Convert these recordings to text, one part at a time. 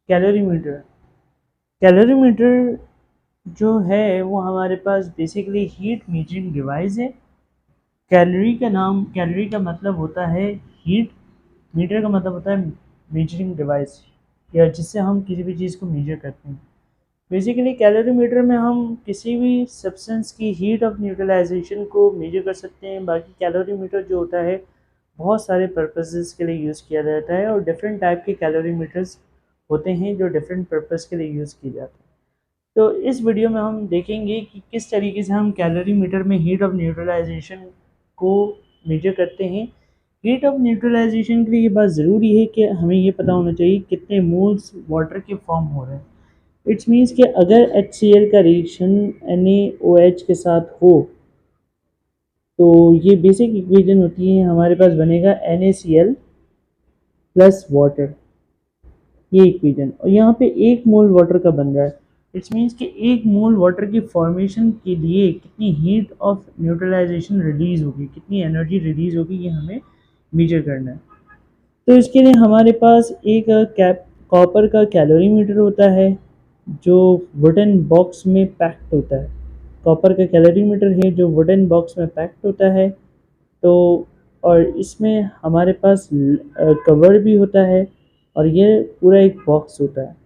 Calorimeter. Calorimeter जो है वो हमारे पास बेसिकली हीट मीटरिंग डिवाइस है। कैलोरी का मतलब होता है हीट, मीटर का मतलब होता है मीटरिंग डिवाइस, या जिससे हम किसी भी चीज़ को मेजर करते हैं। बेसिकली कैलोरीमीटर में हम किसी भी सब्सटेंस की हीट ऑफ न्यूट्रलाइजेशन को मेजर कर सकते हैं। बाकी कैलोरीमीटर जो होता है बहुत सारे पर्पसेस के लिए यूज़ किया जाता है, और डिफरेंट टाइप के कैलोरीमीटर्स होते हैं जो डिफरेंट पर्पस के लिए यूज़ किए जाते हैं। तो इस वीडियो में हम देखेंगे कि किस तरीके से हम कैलोरीमीटर में हीट ऑफ न्यूट्रलाइजेशन को मेजर करते हैं। हीट ऑफ न्यूट्रलाइजेशन के लिए ये बात ज़रूरी है कि हमें ये पता होना चाहिए कितने मोल्स वाटर के फॉर्म हो रहे हैं। इट्स मीन्स कि अगर HCl का रिएक्शन NaOH के साथ हो तो ये बेसिक इक्वेशन होती है, हमारे पास बनेगा NaCl प्लस वाटर, ये इक्वेशन। और यहाँ पे 1 मोल वाटर का बन रहा है। इट्स मीन्स कि 1 मोल वाटर की फॉर्मेशन के लिए कितनी हीट ऑफ न्यूट्रलाइजेशन रिलीज होगी, कितनी एनर्जी रिलीज होगी, ये हमें मेजर करना है। तो इसके लिए हमारे पास एक कैप कॉपर का कैलोरीमीटर होता है जो वुडन बॉक्स में पैक्ड होता है। कॉपर का कैलोरीमीटर है जो वुडन बॉक्स में पैक्ड होता है। तो और इसमें हमारे पास कवर भी होता है, और ये पूरा एक बॉक्स होता है।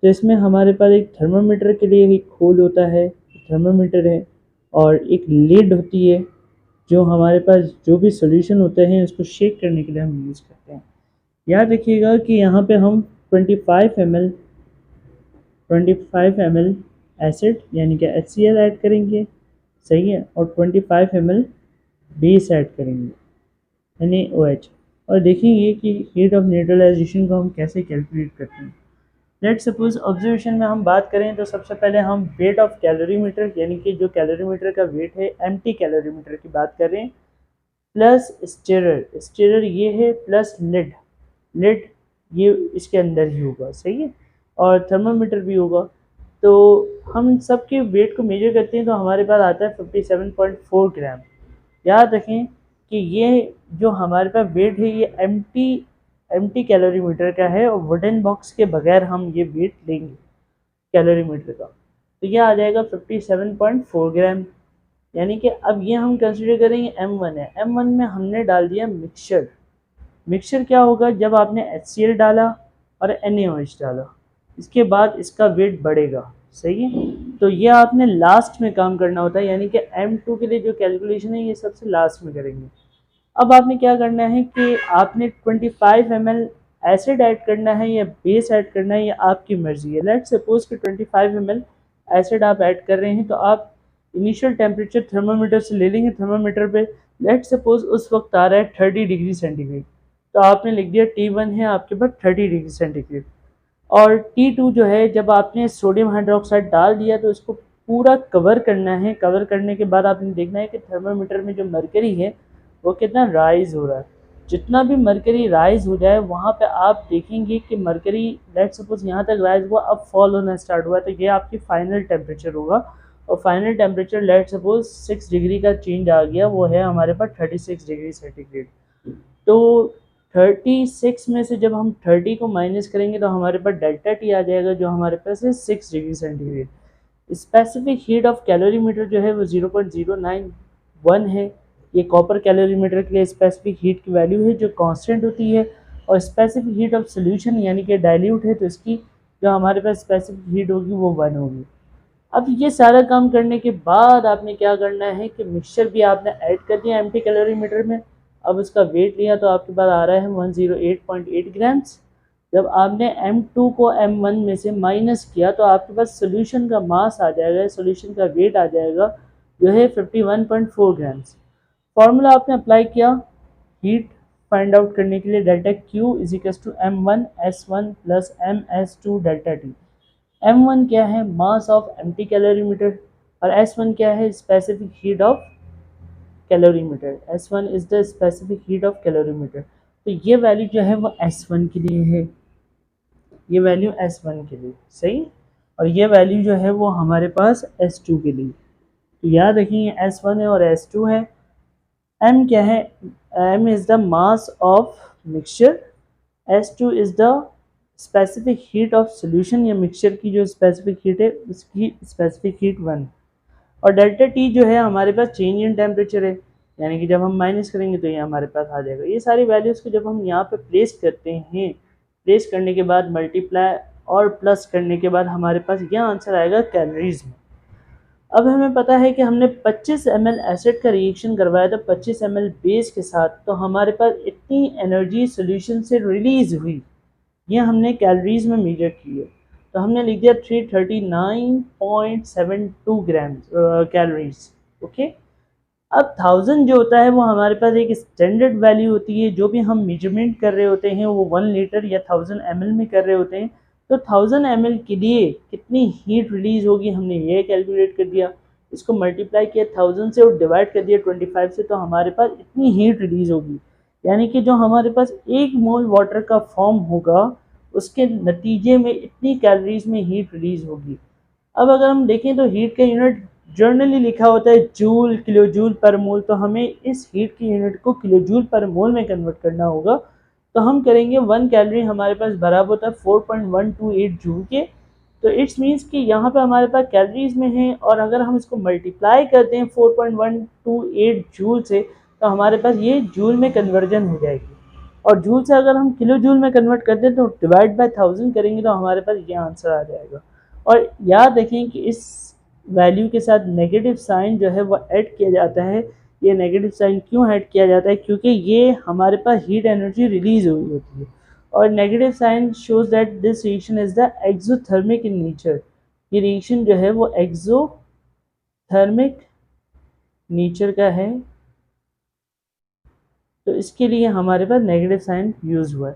तो इसमें हमारे पास एक थर्मामीटर के लिए एक होल होता है, थर्मामीटर है, और एक लिड होती है जो हमारे पास जो भी सॉल्यूशन होते हैं उसको शेक करने के लिए हम यूज़ करते हैं। याद रखिएगा कि यहाँ पे हम 25 ml एसिड यानी कि HCl ऐड करेंगे, सही है, और 25 ml बेस ऐड करेंगे NaOH, और देखेंगे कि हीट ऑफ न्यूट्रलाइजेशन को हम कैसे कैलकुलेट करते हैं। लेट सपोज ऑब्जर्वेशन में हम बात करें तो सबसे पहले हम वेट ऑफ कैलोरीमीटर यानी कि जो कैलोरीमीटर का वेट है एम्प्टी कैलोरीमीटर की बात कर रहे हैं, प्लस स्टेरर ये है, प्लस लिड ये इसके अंदर ही होगा, सही है, और थर्मामीटर भी होगा। तो हम सबके वेट को मेजर करते हैं तो हमारे पास आता है 57.4 ग्राम। याद रखें कि ये जो हमारे पास वेट है ये एम्प्टी कैलोरीमीटर का है, और वुडन बॉक्स के बगैर हम ये वेट लेंगे कैलोरीमीटर का, तो ये आ जाएगा 57.4 ग्राम। यानी कि अब ये हम कंसिडर करेंगे M1 है। M1 में हमने डाल दिया मिक्सचर। मिक्सचर क्या होगा, जब आपने HCl डाला और NaOH डाला, इसके बाद इसका वेट बढ़ेगा, सही है। तो ये आपने लास्ट में काम करना होता है, यानी कि M2 के लिए जो कैलकुलेशन है ये सबसे लास्ट में करेंगे। अब आपने क्या करना है कि आपने 25 ml एसिड ऐड करना है या बेस ऐड करना है, ये आपकी मर्जी है। लेट सपोज कि 25 ml एसिड आप ऐड कर रहे हैं, तो आप इनिशियल टेम्परेचर थर्मामीटर से ले लेंगे। थर्मामीटर पे लेट सपोज उस वक्त आ रहा है 30 डिग्री सेंटीग्रेड, तो आपने लिख दिया T1 है आपके पास 30 डिग्री सेंटीग्रेड, और T2 जो है जब आपने सोडियम हाइड्रोक्साइड डाल दिया तो इसको पूरा कवर करना है। कवर करने के बाद आपने देखना है कि थर्मामीटर में जो मरकरी है वो कितना राइज हो रहा है। जितना भी मरकरी राइज हो जाए वहाँ पे आप देखेंगे कि मरकरी लेट सपोज यहाँ तक राइज हुआ, अब फॉल होना स्टार्ट हुआ, तो ये आपकी फाइनल टेम्परेचर होगा। और final temperature let suppose 6 degree का चेंज आ गया, वो है हमारे पास 36 डिग्री सेंटीग्रेड। तो 36 में से जब हम 30 को माइनस करेंगे तो हमारे पास डेल्टा टी आ जाएगा, जो हमारे पास है 6 degree centigrade. Specific heat of calorimeter जो है वो 0.091 है। ये कॉपर कैलोरीमीटर के लिए स्पेसिफिक हीट की वैल्यू है जो कांस्टेंट होती है, और स्पेसिफिक हीट ऑफ सोल्यूशन यानी कि डाइल्यूट है तो इसकी जो हमारे पास स्पेसिफिक हीट होगी वो 1 होगी। अब ये सारा काम करने के बाद आपने क्या करना है कि मिक्सचर भी आपने ऐड कर दिया एम्प्टी कैलोरीमीटर में। अब उसका वेट लिया तो आपके पास आ रहा है 108.8 ग्राम्स। जब आपने M2 को M1 में से माइनस किया तो आपके पास सोल्यूशन का मास आ जाएगा, सोल्यूशन का वेट आ जाएगा जो है 51.4 ग्राम्स। फॉर्मूला आपने अप्लाई किया हीट फाइंड आउट करने के लिए, delta Q is equal to M1S1 plus MS2 delta T। M1 क्या है, मास ऑफ एम्प्टी कैलोरीमीटर, और S1 क्या है, specific heat of calorimeter. S1 is the specific heat of calorimeter. तो ये वैल्यू जो है वो S1 के लिए है, ये वैल्यू S1 के लिए, सही। और ये वैल्यू जो है वो हमारे पास S2 के लिए। तो याद रखिए S1 है और S2 है। M क्या है, M is the mass of mixture, S2 is the specific heat of solution या मिक्सचर की जो स्पेसिफिक हीट है उसकी स्पेसिफिक हीट 1। और डेल्टा टी जो है हमारे पास चेंज इन टेम्परेचर है, यानी कि जब हम माइनस करेंगे तो ये हमारे पास आ जाएगा। ये सारी वैल्यूज़ को जब हम यहाँ पे प्लेस करते हैं, प्लेस करने के बाद मल्टीप्लाई और प्लस करने के बाद हमारे पास यह आंसर आएगा कैलोरीज में। अब हमें पता है कि हमने 25 ml एसिड का रिएक्शन करवाया था 25 ml बेस के साथ, तो हमारे पास इतनी एनर्जी सोल्यूशन से रिलीज हुई, ये हमने कैलोरीज में मेजर की है। तो हमने लिख दिया 339.72 ग्राम कैलोरीज। ओके, अब 1000 जो होता है वो हमारे पास एक स्टैंडर्ड वैल्यू होती है, जो भी हम मेजरमेंट कर रहे होते हैं वो 1 लीटर या 1000 ml में कर रहे होते हैं। तो 1000 ml के लिए कितनी हीट रिलीज होगी हमने ये कैलकुलेट कर दिया, इसको मल्टीप्लाई किया 1000 से और डिवाइड कर दिया 25 से, तो हमारे पास इतनी हीट रिलीज होगी। यानी कि जो हमारे पास 1 मोल वाटर का फॉर्म होगा उसके नतीजे में इतनी कैलोरीज में हीट रिलीज होगी। अब अगर हम देखें तो हीट का यूनिट जर्नली लिखा होता है जूल, किलो जूल पर मोल, तो हमें इस हीट की यूनिट को किलो जूल पर मोल में कन्वर्ट करना होगा। तो हम करेंगे 1 कैलोरी हमारे पास बराबर होता है 4.128 जूल के। तो इट्स मीन्स कि यहाँ पे हमारे पास कैलोरीज में है, और अगर हम इसको मल्टीप्लाई करते हैं 4.128 जूल से तो हमारे पास ये जूल में कन्वर्जन हो जाएगी। और जूल से अगर हम किलो जूल में कन्वर्ट करते हैं तो डिवाइड बाय 1000 करेंगे तो हमारे पास ये आंसर आ जाएगा। और याद रखें कि इस वैल्यू के साथ नेगेटिव साइन जो है वो ऐड किया जाता है। ये नेगेटिव साइन क्यों ऐड किया जाता है, क्योंकि ये हमारे पास हीट एनर्जी रिलीज हुई होती है। और negative sign shows that this reaction is the exothermic in nature. ये रिएक्शन जो है वो एक्सोथर्मिक नेचर का है, तो इसके लिए हमारे पास नेगेटिव साइन यूज हुआ है।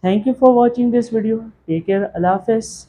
Thank you for watching this video. Take care, अल्लाह हाफ़िज़।